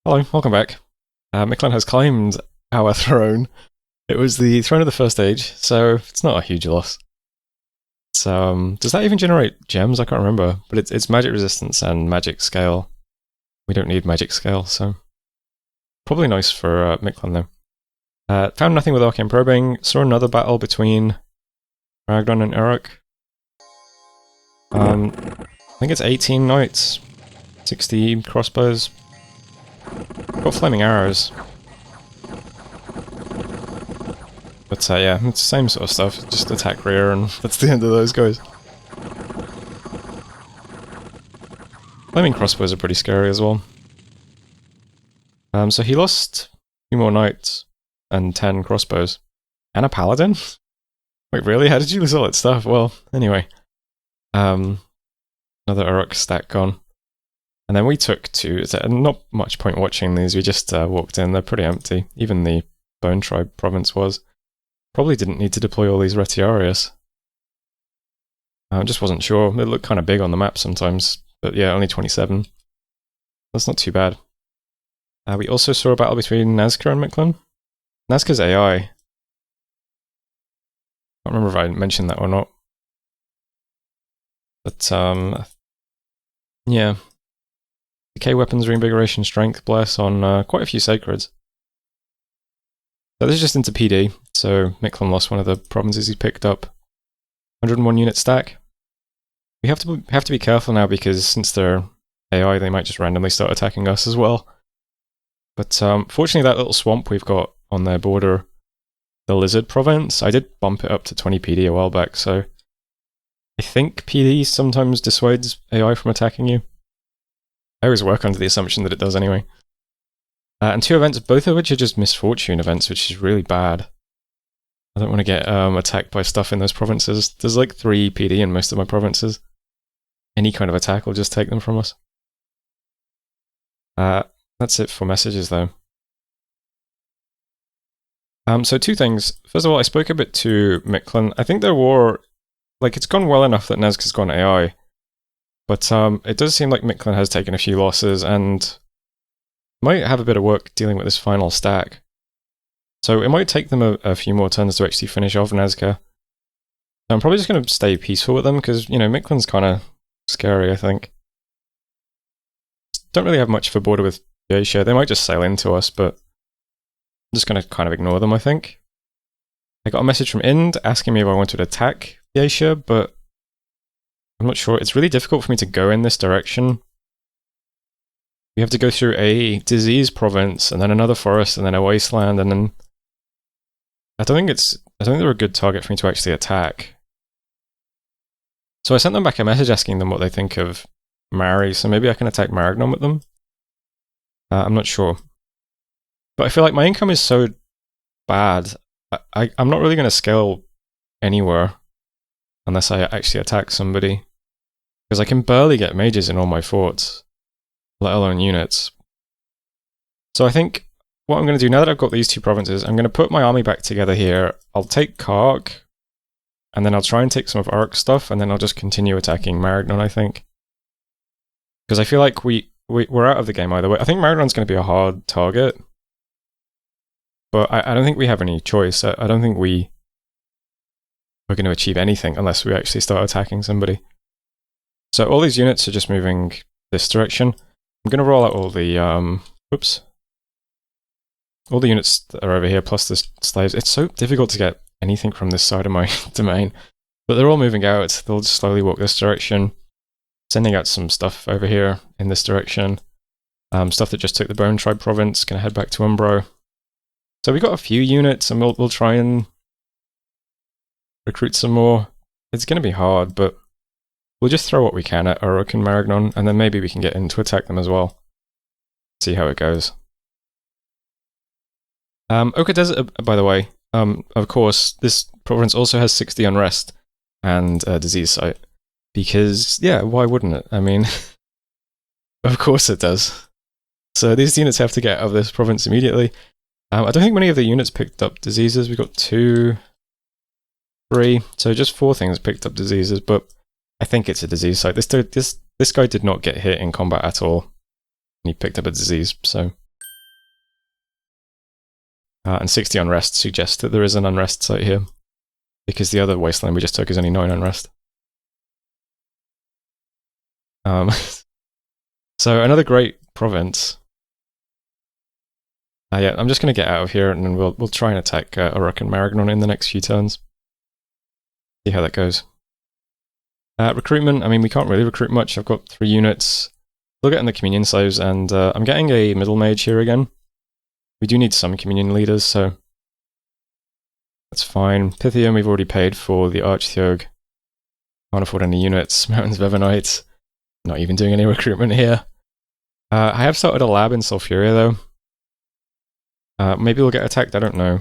Hello, welcome back. Mictlan has claimed our throne. It was the throne of the First Age, so it's not a huge loss. So, does that even generate gems? I can't remember, but it's magic resistance and magic scale. We don't need magic scale, so probably nice for Mictlan though. Found nothing with arcane probing. Saw another battle between Ragnar and Uruk. I think it's 18 knights, 60 crossbows. Got flaming arrows. But yeah, it's the same sort of stuff, just attack rear and that's the end of those guys. Flaming crossbows are pretty scary as well. So he lost a few more knights and 10 crossbows. And a paladin? Wait, really? How did you lose all that stuff? Well, anyway. Another Uruk stack gone. And then we took two. Not much point watching these, we just walked in, they're pretty empty. Even the Bone Tribe province was. Probably didn't need to deploy all these Retiarius. I just wasn't sure, it looked kind of big on the map sometimes. But yeah, only 27. That's not too bad. We also saw a battle between Nazca and Mictlan. Nazca's AI. I can't remember if I mentioned that or not. But yeah. Decay weapons, reinvigoration, strength, bless on quite a few sacreds. So this is just into PD, so Mictlan lost one of the provinces he picked up. 101 unit stack. We have to be careful now because since they're AI, they might just randomly start attacking us as well. But fortunately that little swamp we've got on their border, the Lizard province, I did bump it up to 20 PD a while back, so I think PD sometimes dissuades AI from attacking you. I always work under the assumption that it does anyway. And 2 events, both of which are just misfortune events, which is really bad. I don't want to get attacked by stuff in those provinces. There's like 3 PD in most of my provinces. Any kind of attack will just take them from us. That's it for messages though. So 2 things. First of all, I spoke a bit to Mictlan. I think their war, like it's gone well enough that Nazca's gone AI. But it does seem like Mictlan has taken a few losses and might have a bit of work dealing with this final stack. So it might take them a few more turns to actually finish off Nazca. I'm probably just going to stay peaceful with them because, you know, Mictlan's kind of scary, I think. Don't really have much of a border with Asia. They might just sail into us, but I'm just going to kind of ignore them, I think. I got a message from Ind asking me if I wanted to attack Asia, but I'm not sure. It's really difficult for me to go in this direction. We have to go through a disease province, and then another forest, and then a wasteland, and then I don't think they're a good target for me to actually attack. So I sent them back a message asking them what they think of Mari, so maybe I can attack Maragnon with them. I'm not sure. But I feel like my income is so bad, I'm not really going to scale anywhere unless I actually attack somebody. Because I can barely get mages in all my forts, let alone units. So I think what I'm going to do now that I've got these 2 provinces, I'm going to put my army back together here. I'll take Kark, and then I'll try and take some of Uruk's stuff, and then I'll just continue attacking Maragnon, I think. Because I feel like we're out of the game either way. I think Maragnon's going to be a hard target. But I don't think we have any choice. I don't think we're going to achieve anything unless we actually start attacking somebody. So all these units are just moving this direction. I'm going to roll out all the, all the units that are over here, plus the slaves. It's so difficult to get anything from this side of my domain. But they're all moving out. They'll just slowly walk this direction. Sending out some stuff over here in this direction. Stuff that just took the Bone Tribe province. Going to head back to Umbro. So we got a few units, and we'll try and recruit some more. It's going to be hard, but we'll just throw what we can at Uruk and Maragnon, and then maybe we can get in to attack them as well. See how it goes. Oka Desert, by the way, of course, this province also has 60 unrest and a disease site. Because, yeah, why wouldn't it? I mean, of course it does. So these units have to get out of this province immediately. I don't think many of the units picked up diseases. We got 2, 3, so just 4 things picked up diseases, but I think it's a disease site. This guy did not get hit in combat at all. He picked up a disease, so And 60 unrest suggests that there is an unrest site here, because the other wasteland we just took is only 9 unrest. So another great province. Yeah, I'm just going to get out of here, and then we'll try and attack Uruk and Maragnon in the next few turns. See how that goes. Recruitment, I mean, we can't really recruit much. I've got 3 units. Still getting the communion slaves, and I'm getting a middle mage here again. We do need some communion leaders, so that's fine. Pythium, we've already paid for the Archtheog. Can't afford any units. Mountains of Evernight. Not even doing any recruitment here. I have started a lab in Sulfuria, though. Maybe we'll get attacked, I don't know.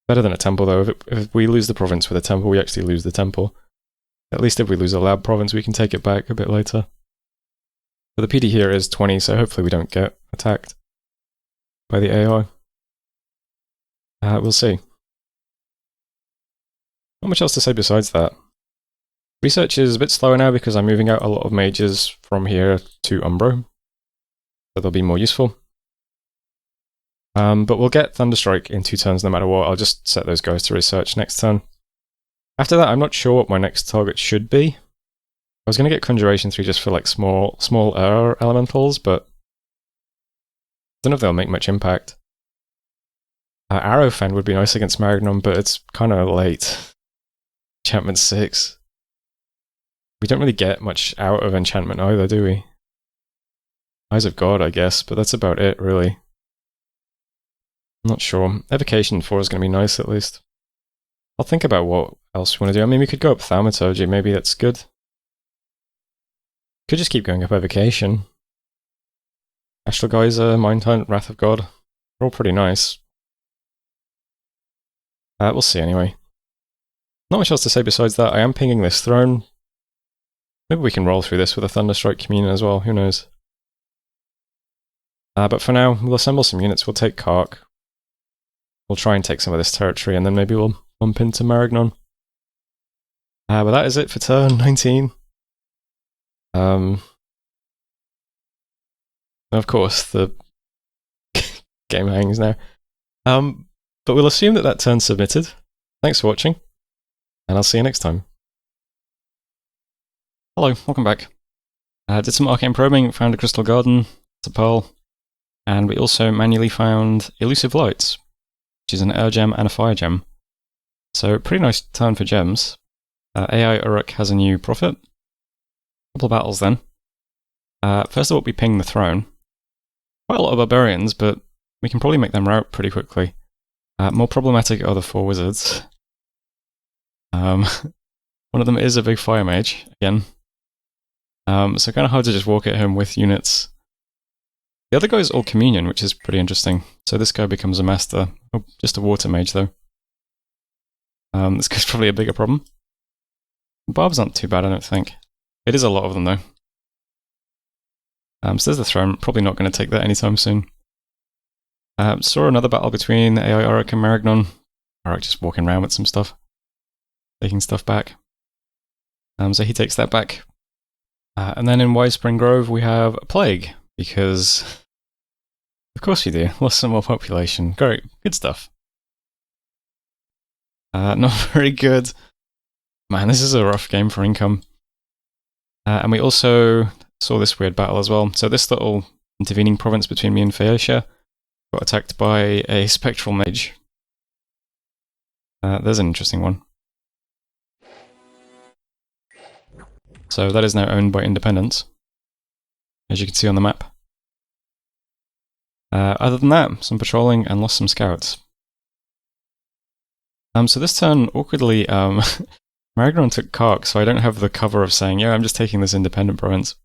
Better than a temple, though. If we lose the province with a temple, we actually lose the temple. At least if we lose a lab province, we can take it back a bit later. But the PD here is 20, so hopefully we don't get attacked by the AI. We'll see. Not much else to say besides that. Research is a bit slower now because I'm moving out a lot of mages from here to Umbro, so they'll be more useful. But we'll get Thunderstrike in 2 turns no matter what. I'll just set those guys to research next turn. After that, I'm not sure what my next target should be. I was going to get Conjuration 3 just for like small air elementals, but I don't know if they'll make much impact. Arrowfang would be nice against Maragnon, but it's kind of late. Enchantment 6. We don't really get much out of enchantment either, do we? Eyes of God, I guess, but that's about it, really. I'm not sure. Evocation 4 is going to be nice, at least. I'll think about what else we want to do. I mean, we could go up Thaumaturgy, maybe that's good. Could just keep going up Evocation. Astral Geyser, Mind Hunt, Wrath of God. They're all pretty nice. We'll see anyway. Not much else to say besides that. I am pinging this throne. Maybe we can roll through this with a Thunderstrike Communion as well, who knows. But for now, we'll assemble some units, we'll take Kark. We'll try and take some of this territory, and then maybe we'll bump into Maragnon. But that is it for turn 19. Of course, the game hangs now. But we'll assume that that turn's submitted. Thanks for watching, and I'll see you next time. Hello, welcome back. Did some arcane probing, found a crystal garden, it's a pearl, and we also manually found elusive lights, which is an air gem and a fire gem. So pretty nice turn for gems. AI Uruk has a new prophet. Couple of battles then. First of all, we ping the throne. Quite a lot of barbarians, but we can probably make them rout pretty quickly. More problematic are the 4 wizards. One of them is a big fire mage, again. So kind of hard to just walk at him with units. The other guy is all communion, which is pretty interesting. So this guy becomes a master. Oh, just a water mage, though. This guy's probably a bigger problem. Barbs aren't too bad, I don't think. It is a lot of them, though. So there's the throne. Probably not going to take that anytime soon. Saw another battle between AI Uruk and Maragnon. Uruk just walking around with some stuff. Taking stuff back. So he takes that back. And then in Wisespring Grove we have a plague, because of course you do. Lost some more population. Great. Good stuff. Not very good. Man, this is a rough game for income. And we also saw this weird battle as well. So this little intervening province between me and Phaeacia got attacked by a spectral mage. There's an interesting one. So that is now owned by Independence, as you can see on the map. Other than that, some patrolling and lost some scouts. So this turn, awkwardly, Maragnon took Kark, so I don't have the cover of saying, yeah, I'm just taking this independent province.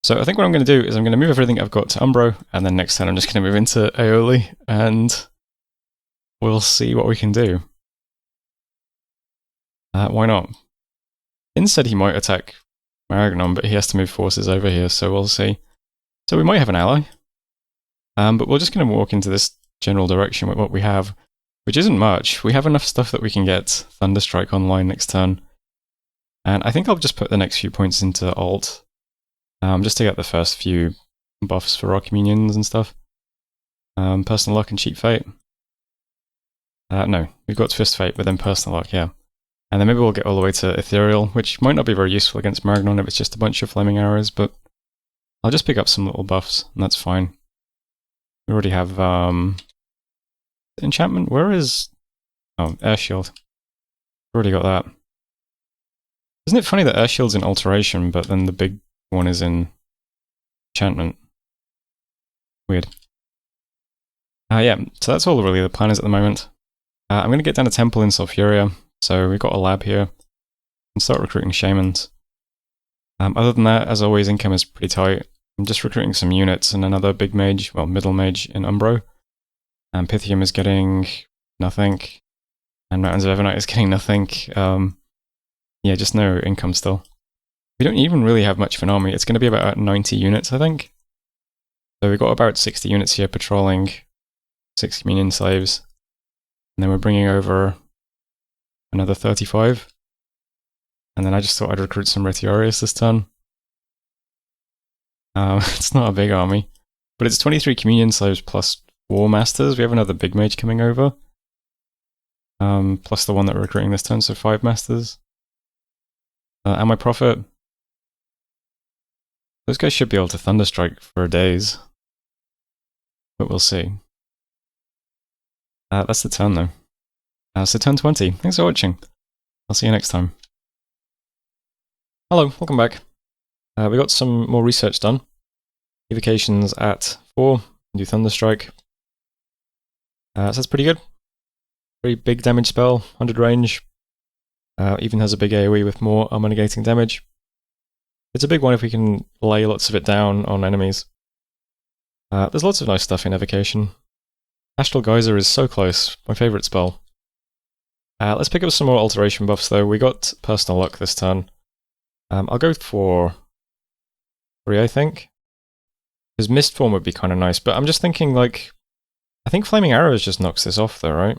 So I think what I'm going to do is I'm going to move everything I've got to Umbro, and then next turn I'm just going to move into Aeoli, and we'll see what we can do. Why not? Finn said he might attack Maragnon, but he has to move forces over here, so we'll see. So we might have an ally. But we're just going to walk into this general direction with what we have, which isn't much. We have enough stuff that we can get Thunderstrike online next turn. And I think I'll just put the next few points into alt, just to get the first few buffs for our communions and stuff. Personal luck and cheap fate. No, we've got twist fate, but then personal luck, yeah. And then maybe we'll get all the way to ethereal, which might not be very useful against Maragnon if it's just a bunch of flaming arrows, but I'll just pick up some little buffs, and that's fine. We already have enchantment. Where is... Oh, air shield. We've already got that. Isn't it funny that air shield's in alteration, but then the big one is in enchantment? Weird. Yeah, so that's all really the plan is at the moment. I'm going to get down a temple in Sulfuria, so we've got a lab here, and start recruiting shamans. Other than that, as always, income is pretty tight. I'm just recruiting some units and another big mage, well, middle mage in Umbro. And Pythium is getting nothing, and Mountains of Evernight is getting nothing. Yeah, just no income still. We don't even really have much of an army. It's going to be about 90 units, I think. So we've got about 60 units here patrolling, 6 communion slaves. And then we're bringing over another 35. And then I just thought I'd recruit some Retiarius this turn. It's not a big army, but it's 23 communion slaves plus 4 masters. We have another big mage coming over. Plus the one that we're recruiting this turn, so 5 masters. And my profit. Those guys should be able to Thunderstrike for days. But we'll see. That's the turn though. So turn 20. Thanks for watching. I'll see you next time. Hello, welcome back. We got some more research done. Evocations at 4, do Thunderstrike. So that's pretty good. Very big damage spell, 100 range. Even has a big AoE with more armor negating damage. It's a big one if we can lay lots of it down on enemies. There's lots of nice stuff in Evocation. Astral Geyser is so close, my favourite spell. Let's pick up some more alteration buffs though. We got personal luck this turn. I'll go for 3, I think. Because Mist Form would be kind of nice, but I'm just thinking like... I think Flaming Arrows just knocks this off though, right?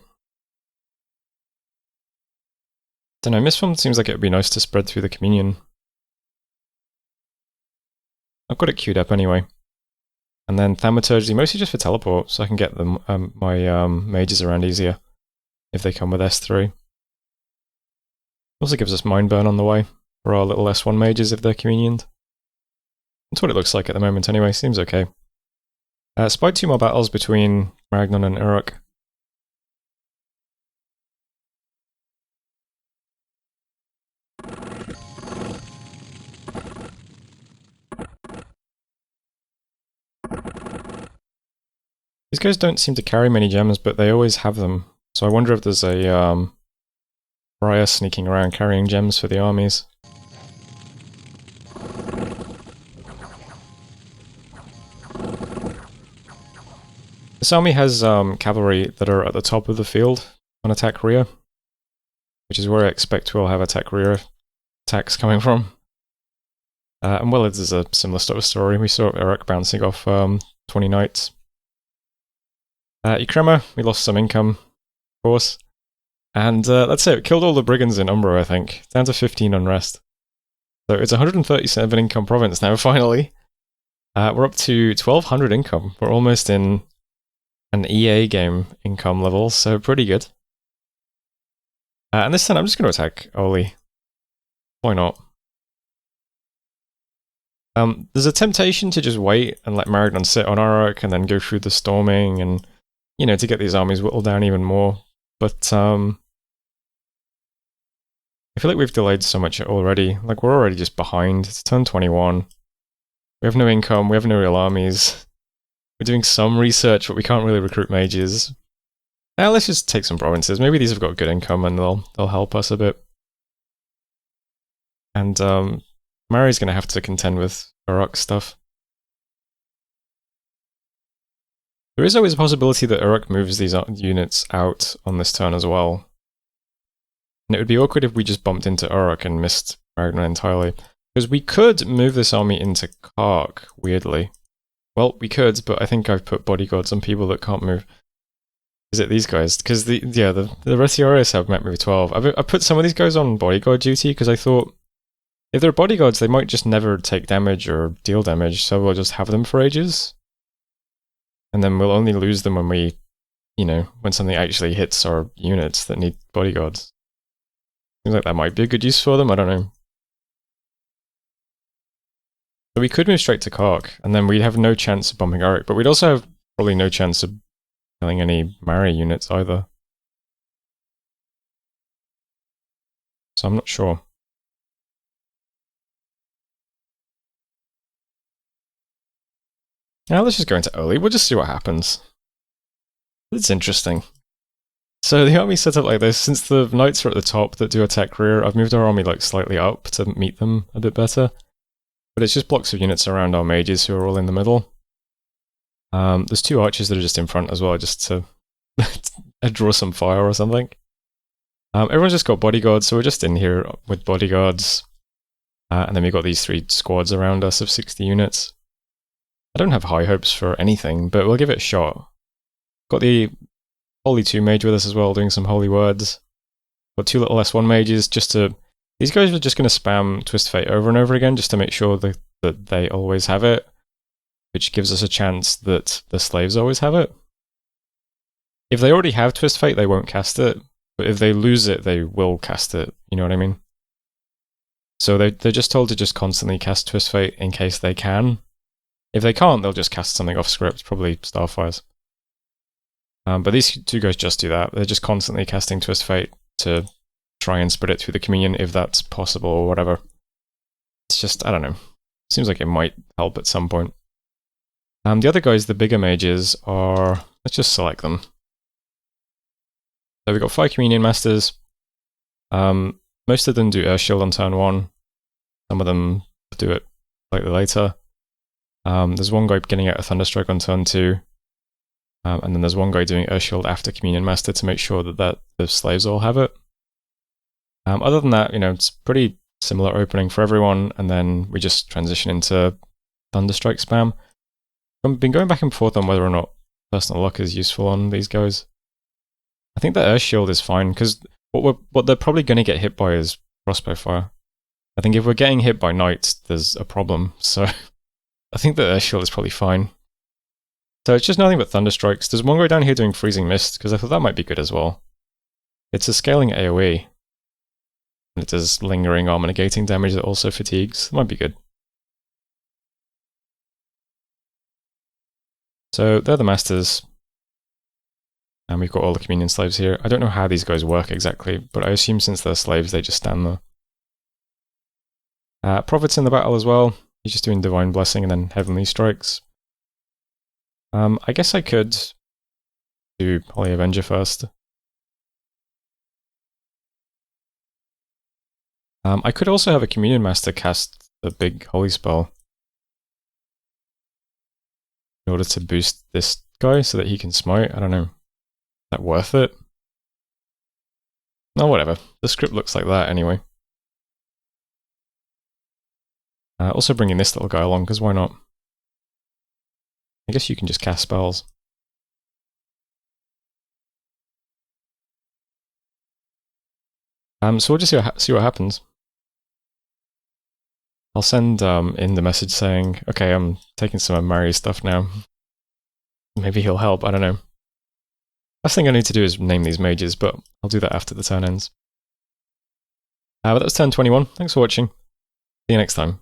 Don't know, Mist Form seems like it would be nice to spread through the Communion. I've got it queued up anyway. And then Thaumaturgy, mostly just for teleport, so I can get them my mages around easier if they come with S3. Also gives us Mind Burn on the way for our little S1 mages if they're communioned. That's what it looks like at the moment anyway, seems okay. Spied 2 more battles between Maragnon and Uruk. These guys don't seem to carry many gems, but they always have them. So I wonder if there's a Briar sneaking around carrying gems for the armies. This army has cavalry that are at the top of the field on attack rear, which is where I expect we'll have attack rear attacks coming from. And well, it is a similar sort of story. We saw Uruk bouncing off 20 knights. Ikrema, we lost some income, of course. And that's it, killed all the brigands in Umbro, I think. Down to 15 unrest. So it's 137 income province now, finally. We're up to 1200 income. We're almost in an EA game income level, so pretty good. And this time I'm just going to attack Oli. Why not? There's a temptation to just wait and let Maragnon sit on Uruk and then go through the storming and, you know, to get these armies whittled down even more. But, I feel like we've delayed so much already. Like, we're already just behind. It's turn 21. We have no income, we have no real armies. We're doing some research, but we can't really recruit mages. Now let's just take some provinces. Maybe these have got good income and they'll help us a bit. And Mari's going to have to contend with Uruk stuff. There is always a possibility that Uruk moves these units out on this turn as well. And it would be awkward if we just bumped into Uruk and missed Maragnon entirely. Because we could move this army into Kark, weirdly. Well, we could, but I think I've put bodyguards on people that can't move. Is it these guys? Because the Retiarius have map move 12. I put some of these guys on bodyguard duty because I thought if they're bodyguards, they might just never take damage or deal damage, so we'll just have them for ages. and then we'll only lose them when we, when something actually hits our units that need bodyguards. Seems like that might be a good use for them, I don't know. So we could move straight to Cork, and then we'd have no chance of bumping Auric, but we'd also have probably no chance of killing any Mari units either. So I'm not sure. Now let's just go into early, we'll just see what happens. It's interesting. So the army's set up like this. Since the knights are at the top that do attack rear, I've moved our army like slightly up to meet them a bit better. But it's just blocks of units around our mages who are all in the middle. There's 2 archers that are just in front as well, just to draw some fire or something. Everyone's just got bodyguards, so we're just in here with bodyguards. And then we've got these 3 squads around us of 60 units. I don't have high hopes for anything, but we'll give it a shot. Got the Holy 2 mage with us as well, doing some holy words. Got 2 little S1 mages just to... These guys are just going to spam Twist Fate over and over again just to make sure that they always have it, which gives us a chance that the slaves always have it. If they already have Twist Fate, they won't cast it, but if they lose it, they will cast it, you know what I mean? So they're just told to just constantly cast Twist Fate in case they can. If they can't, they'll just cast something off script, probably Starfires. But these 2 guys just do that. They're just constantly casting Twist Fate to try and spread it through the communion if that's possible or whatever. It's just, I don't know. Seems like it might help at some point. The other guys, the bigger mages, are... Let's just select them. So we've got 5 communion masters. Most of them do Air Shield on turn 1. Some of them do it slightly later. There's one guy getting out a Thunderstrike on turn 2. And then there's one guy doing Air Shield after Communion Master to make sure that the slaves all have it. Other than that, it's pretty similar opening for everyone, and then we just transition into Thunderstrike spam. I've been going back and forth on whether or not Personal Luck is useful on these guys. I think the Air Shield is fine, because what they're probably going to get hit by is Crossbow Fire. I think if we're getting hit by Knights, there's a problem, so I think the Air Shield is probably fine. So it's just nothing but Thunderstrikes. There's one guy down here doing Freezing Mist, because I thought that might be good as well. It's a scaling AoE. And it does lingering armor negating damage that also fatigues. That might be good. So they're the masters. And we've got all the communion slaves here. I don't know how these guys work exactly, but I assume since they're slaves, they just stand there. Prophet's in the battle as well. He's just doing Divine Blessing and then Heavenly Strikes. I guess I could do Holy Avenger first. I could also have a Communion Master cast the big Holy Spell in order to boost this guy so that he can smite. I don't know. Is that worth it? No, whatever. The script looks like that anyway. Also bringing this little guy along, because why not? I guess you can just cast spells. So we'll just see what happens. I'll send in the message saying, okay, I'm taking some of Mari's stuff now. Maybe he'll help, I don't know. Last thing I need to do is name these mages, but I'll do that after the turn ends. But that was turn 21. Thanks for watching. See you next time.